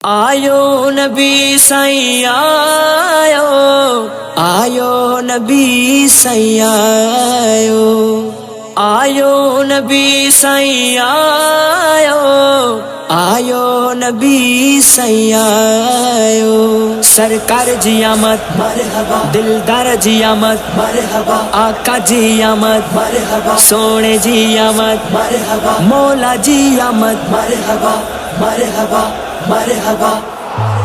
आयो नबी साईं आयो, आयो नबी साईं आयो, आयो नबी साईं आयो, आयो नबी साईं आयो। सरकार जी आमद मरहबा, दिलदार जी आमद मरहबा, आका जी आमद मरहबा, सोने जी आमद मरहबा, मौला जी आमद मरहबा मरहबा मरहबा।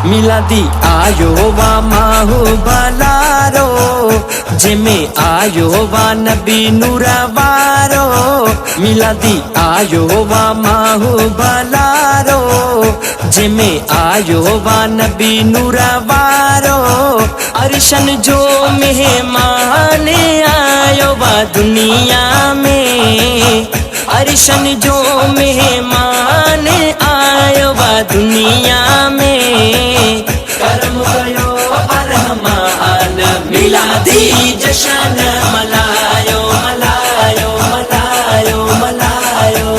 मिलादी आयो वा माहू बलारो, जिमे आयो वा नबी नूरवारो। मिलादी आयो वा माहू बलारो, जिमे आयो वा नबी नूरवारो। अरशन जो मेहमान आयो वा दुनिया में, अरशन जो मेहमान आयो वा दुनिया में। करम कयो अरहमान, मिलादी जशन मलायो मलायो मलायो मलायो।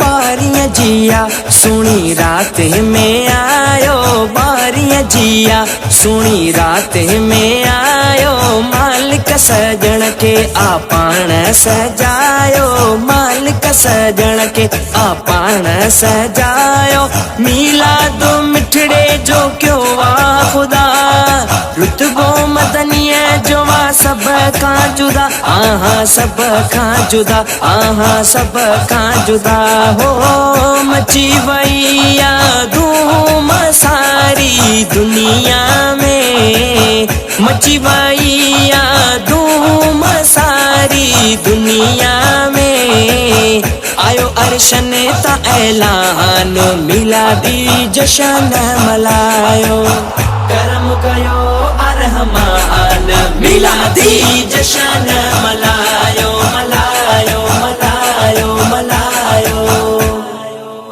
बारियां जिया सुनी रात में आयो, बारियां जिया सुनी रात में आयो। मालिक सजण के आपान सजायो, मालिक सजण के आपान सजायो। मिलादो मिठड़े जो क्यों वा खुदा, रुतबो मदनिया जो वा सब का जुदा। आहा सब का जुदा, आहा सब का जुदा हो। मची वैया धूम सारी दुनिया में, मची वैया धूम सारी दुनिया में। आयो अरशन ता ऐलान, मिलादी जशन मलायो। करम कयो अरहमान, मिलादी जशन मलायो मलायो मलायो मलायो।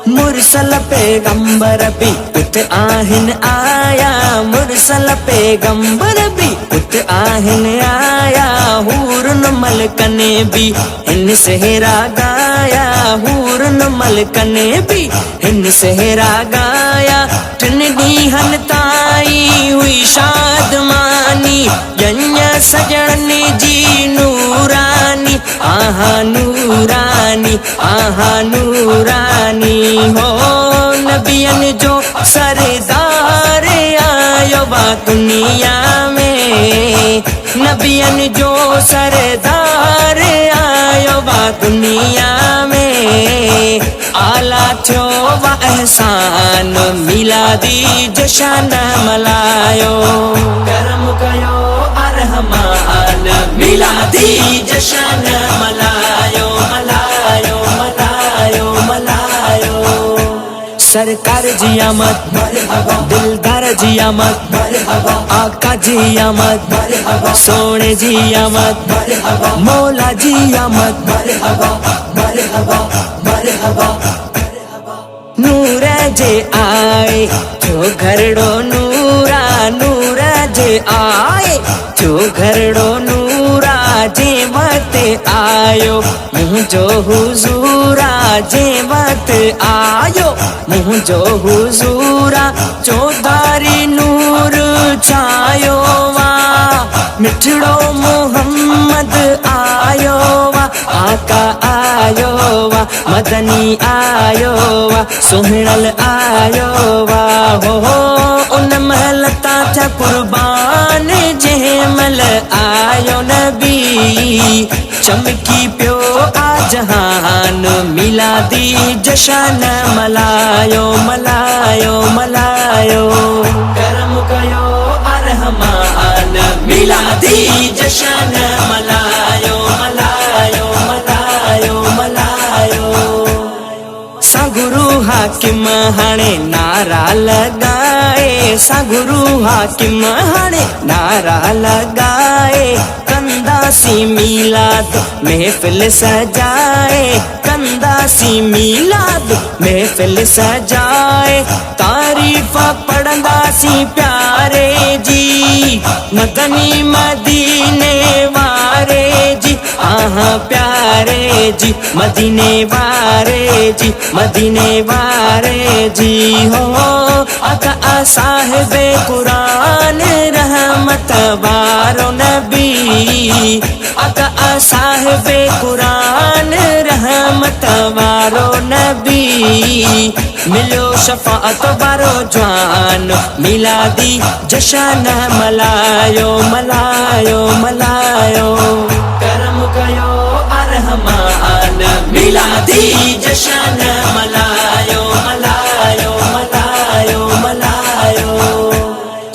मुरसल पैगंबर भी उत आहिन आया, मुरसल पैगंबर भी उत आहिन आया। हूरन मलकने भी हिन सेहरा गाया, हूरन मलकने भी हिन सेहरा गाया। टिन ॾींहनि ताई हुई शादमानी, यञ सजण जी नूरानी। आहा नूरानी, आहा नूरानी हो। नबियन जो सरदार आयो वा दुनिया में, नबियन जो सरदार आयो वा दुनिया में। आला थियो वा एहसान, मिलादी जशन मलायो। करम कयो अरहमान, मिलादी जशन मलायो मलायो मलायो मलायो। सरकार जी आमद मरहबा, दिलदार जी आमद मरहबा, आका जी आमद मरहबा, सोने जी आमद मरहबा, मौला जी आमद मरहबा मरहबा मरहबा। नूर जे आए जो घरड़ो नूरा, नूर जे आए जो घरड़ो नूरा। जे वक्त आयो मुंहिंजो हुजूरा, जे वक्त आयो मुंहिंजो हुजूरा। चौधारी नूर छायो वा, मिठड़ो मोहम्मद आयो वा। आका आयो वा, मदनी आयो वा, सुहिणल आयो वा हो। उन महल ता थिया कुर्बान, जंहिं महिल आयो नबी। चमकी पियो आ जहान, मिलादी जशन मलायो मलायो मलायो। करम कयो अरहमान, मिलादी जशन मलायो मलायो मलायो मलायो। सागुरु हाकिम हाणे नारा लगाए, सागुरु हाकिम हाणे नारा लगाए। कंदासी मिलाद महफिल सजाए, कंदासी मिलाद महफिल सजाए। तारीफ पढ़ंदासी प्यारे जी, मदनी मदीने वारे जी। आहा प्यारे जी, मदीने वारे जी, मदीने वारे जी हो। साहिबे कुरान रहमत वारो नबी, आका साहिबे कुरान रहमत वारो नबी, मिलो शफाअत वारो जवान, मिलादी जशन मलायो मलायो मलायो, करम कयो अरहमान, मिलादी जशन मलायो मलायो मलायो मलायो।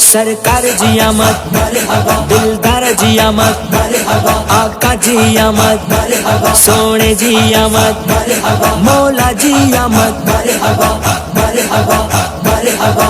सरकार जी आमद मरहबा, दिलदार जी आमद मरहबा, आका जी आमद मरहबा, सोने जी आमद मरहबा, मौला जी आमद मरहबा मरहबा मरहबा।